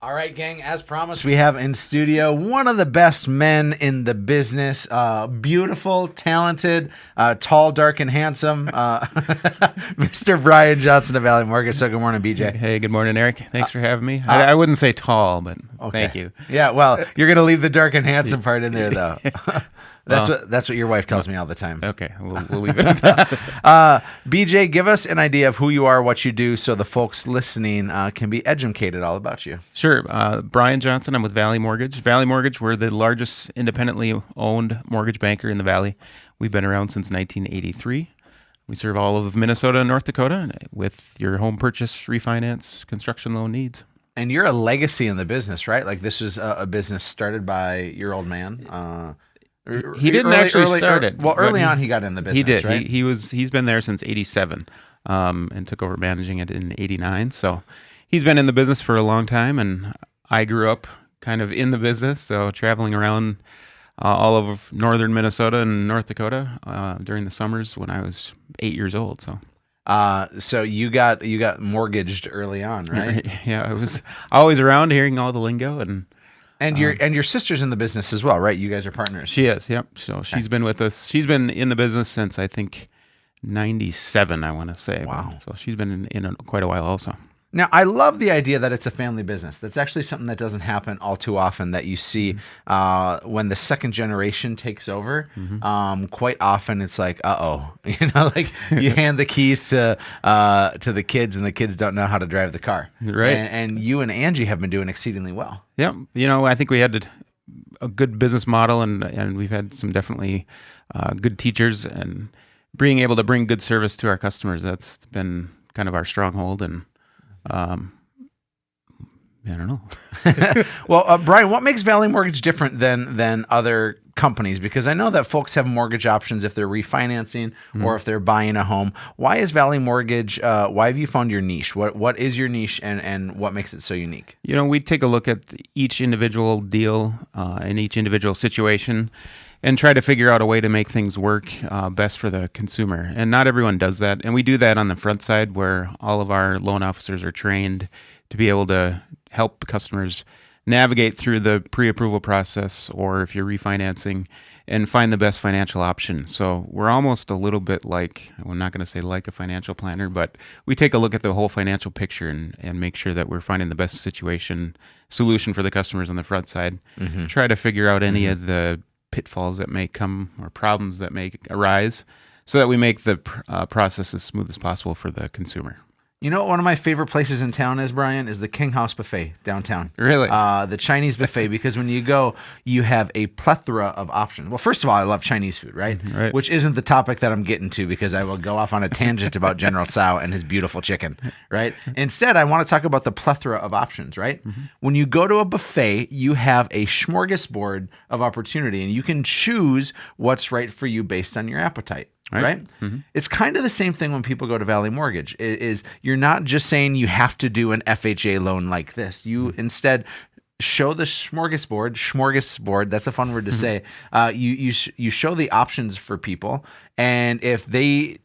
All right, gang, as promised, we have in studio one of the best men in the business. Beautiful, talented, tall, dark, and handsome. Mr. Brian Johnson of Valley Mortgage. So good morning, BJ. Hey, good morning, Eric. Thanks for having me. I wouldn't say tall, but thank you. Yeah, well, you're going to leave the dark and handsome part in there, though. That's what your wife tells me all the time. Okay, we'll leave it at that. BJ, give us an idea of who you are, what you do, so the folks listening can be educated all about you. Sure. Brian Johnson. I'm with Valley Mortgage. Valley Mortgage, we're the largest independently owned mortgage banker in the Valley. We've been around since 1983. We serve all of Minnesota and North Dakota with your home purchase, refinance, construction loan needs. And you're a legacy in the business, right? Like this is a business started by your old man. He didn't actually start it. Well, early on, he got in the business. He did. Right? He's been there since '87, and took over managing it in '89. So he's been in the business for a long time, and I grew up kind of in the business, so traveling around all over northern Minnesota and North Dakota during the summers when I was 8 years old. So you got mortgaged early on, right? Yeah, I was always around, hearing all the lingo And your sister's in the business as well, right? You guys are partners. She is, yep. So she's been with us. She's been in the business since I think '97, I want to say. Wow. So she's been in quite a while also. Now, I love the idea that it's a family business. That's actually something that doesn't happen all too often, that you see when the second generation takes over. Quite often it's like, like you hand the keys to the kids and the kids don't know how to drive the car. Right. And you and Angie have been doing exceedingly well. Yeah. I think we had a good business model, and we've had some definitely good teachers, and being able to bring good service to our customers. That's been kind of our stronghold. And I don't know. Well, Brian, what makes Valley Mortgage different than other companies? Because I know that folks have mortgage options if they're refinancing or if they're buying a home. Why is Valley Mortgage? Why have you found your niche? What is your niche, and what makes it so unique? We take a look at each individual deal and each individual situation, and try to figure out a way to make things work best for the consumer. And not everyone does that. And we do that on the front side, where all of our loan officers are trained to be able to help customers navigate through the pre-approval process, or if you're refinancing, and find the best financial option. So we're almost a little bit like, I'm not going to say like a financial planner, but we take a look at the whole financial picture and make sure that we're finding the best solution for the customers on the front side. Try to figure out any of the pitfalls that may come, or problems that may arise, so that we make the process as smooth as possible for the consumer. You know what one of my favorite places in town is, Brian? Is the King House Buffet downtown. Really? The Chinese buffet, because when you go, you have a plethora of options. Well, first of all, I love Chinese food, right? Right. Which isn't the topic that I'm getting to, because I will go off on a tangent about General Tsao and his beautiful chicken, right? Instead, I want to talk about the plethora of options, right? When you go to a buffet, you have a smorgasbord of opportunity, and you can choose what's right for you based on your appetite. Right? It's kind of the same thing when people go to Valley Mortgage. Is you're not just saying you have to do an FHA loan like this. You instead show the smorgasbord. That's a fun word to say. You show the options for people, and if they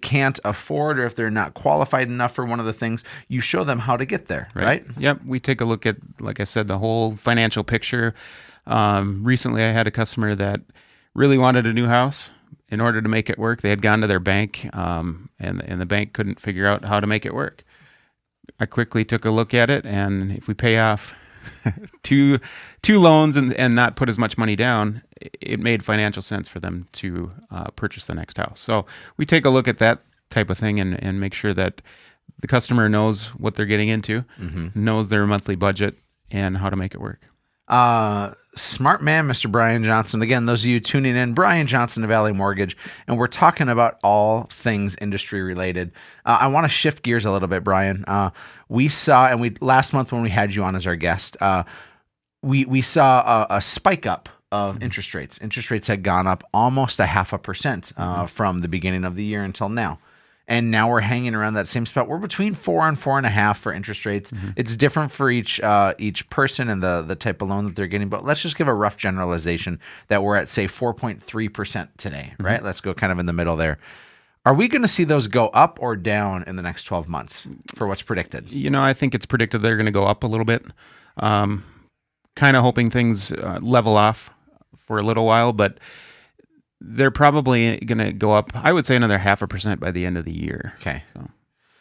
can't afford, or if they're not qualified enough for one of the things, you show them how to get there. Right? Yep. We take a look at, like I said, the whole financial picture. Recently, I had a customer that really wanted a new house. In order to make it work, they had gone to their bank, and the bank couldn't figure out how to make it work. I quickly took a look at it, and if we pay off two loans and not put as much money down, it made financial sense for them to purchase the next house. So we take a look at that type of thing and make sure that the customer knows what they're getting into, knows their monthly budget, and how to make it work. Smart man, Mr. Brian Johnson. Again, those of you tuning in, Brian Johnson of Valley Mortgage, and we're talking about all things industry related. I want to shift gears a little bit, Brian. We saw, and last month when we had you on as our guest, we saw a spike up of interest rates. Interest rates had gone up almost 0.5% from the beginning of the year until now. And now we're hanging around that same spot. We're between 4 and 4.5 for interest rates. It's different for each person and the type of loan that they're getting. But let's just give a rough generalization that we're at, say, 4.3% today, right? Let's go kind of in the middle there. Are we going to see those go up or down in the next 12 months for what's predicted? I think it's predicted they're going to go up a little bit. Kind of hoping things level off for a little while, but they're probably going to go up, I would say, another 0.5% by the end of the year. Okay.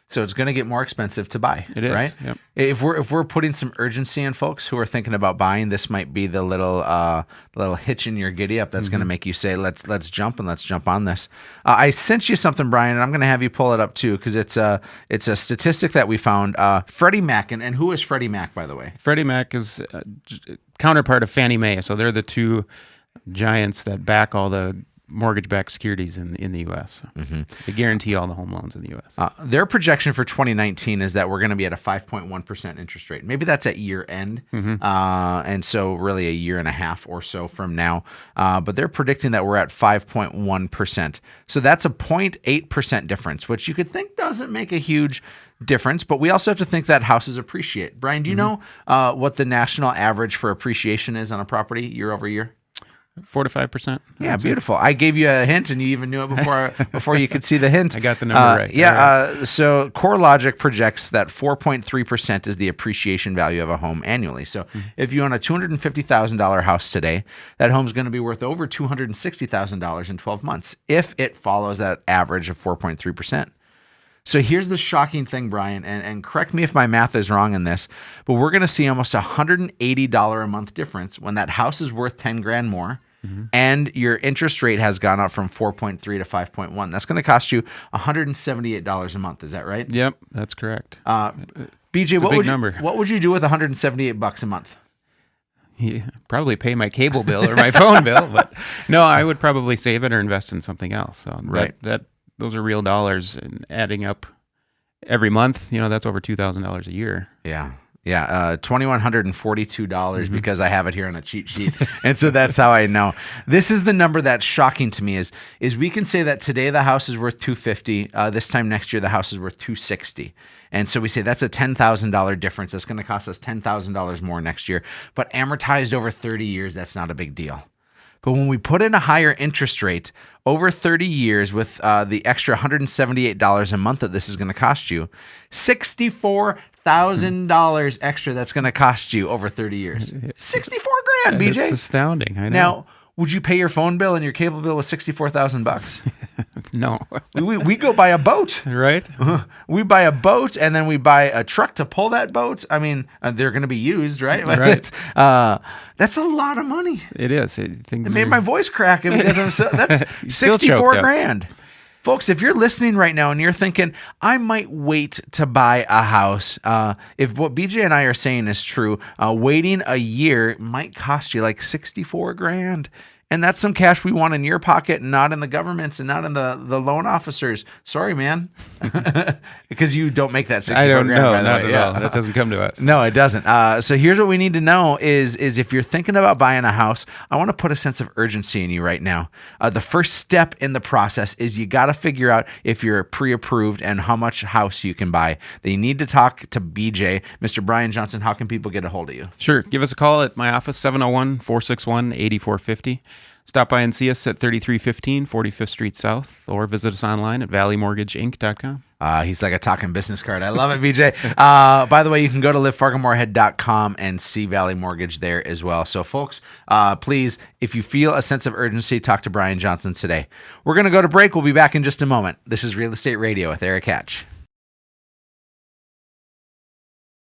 So it's going to get more expensive to buy. It is, right? Yep. If we're putting some urgency in folks who are thinking about buying, this might be the little hitch in your giddy up that's going to make you say, let's jump on this. I sent you something, Brian, and I'm going to have you pull it up too, because it's a statistic that we found. Freddie Mac, and who is Freddie Mac, by the way? Freddie Mac is a counterpart of Fannie Mae, so they're the two giants that back all the mortgage-backed securities in the U.S. They guarantee all the home loans in the U.S. Their projection for 2019 is that we're going to be at a 5.1% interest rate. Maybe that's at year end, and so really a year and a half or so from now. But they're predicting that we're at 5.1%. So that's a 0.8% difference, which you could think doesn't make a huge difference, but we also have to think that houses appreciate. Brian, do you know what the national average for appreciation is on a property year over year? 4 to 5%. Yeah, beautiful. I gave you a hint, and you even knew it before you could see the hint. I got the number right. Yeah. Right. So CoreLogic projects that 4.3% is the appreciation value of a home annually. So if you own a $250,000 house today, that home's going to be worth over $260,000 in 12 months if it follows that average of 4.3%. So here's the shocking thing, Brian, and correct me if my math is wrong in this, but we're going to see almost $180 a month difference when that house is worth $10,000 more. And your interest rate has gone up from 4.3 to 5.1. That's going to cost you $178 a month. Is that right? Yep, that's correct. BJ, what would you do with $178 a month? Yeah, probably pay my cable bill or my phone bill, but no, I would probably save it or invest in something else. So right. Those are real dollars, and adding up every month, that's over $2,000 a year. Yeah. Yeah, $2,142 because I have it here on a cheat sheet. And so that's how I know. This is the number that's shocking to me is we can say that today the house is worth $250. This time next year the house is worth $260. And so we say that's a $10,000 difference. That's going to cost us $10,000 more next year. But amortized over 30 years, that's not a big deal. But when we put in a higher interest rate over 30 years with the extra $178 a month that this is going to cost you, $64,000 extra that's going to cost you over 30 years. $64,000, BJ. It's astounding. I know. Now, would you pay your phone bill and your cable bill with $64,000? No. we go buy a boat. Right. We buy a boat, and then we buy a truck to pull that boat. I mean, they're going to be used, right? Right. That's a lot of money. It is. It made my voice crack because that's $64,000. Folks, if you're listening right now and you're thinking, I might wait to buy a house, if what BJ and I are saying is true, waiting a year might cost you like $64,000. And that's some cash we want in your pocket, not in the government's and not in the loan officers. Sorry, man. Because you don't make that $64,000. I don't know, by the not way. at all. That doesn't come to us. No, it doesn't. So here's what we need to know is if you're thinking about buying a house, I want to put a sense of urgency in you right now. The first step in the process is you got to figure out if you're pre-approved and how much house you can buy. Then you need to talk to BJ. Mr. Brian Johnson, how can people get a hold of you? Sure. Give us a call at my office, 701-461-8450. Stop by and see us at 3315 45th Street South, or visit us online at valleymortgageinc.com. He's like a talking business card. I love it, BJ. By the way, you can go to livefargomoorhead.com and see Valley Mortgage there as well. So, folks, please, if you feel a sense of urgency, talk to Brian Johnson today. We're going to go to break. We'll be back in just a moment. This is Real Estate Radio with Erik Hatch.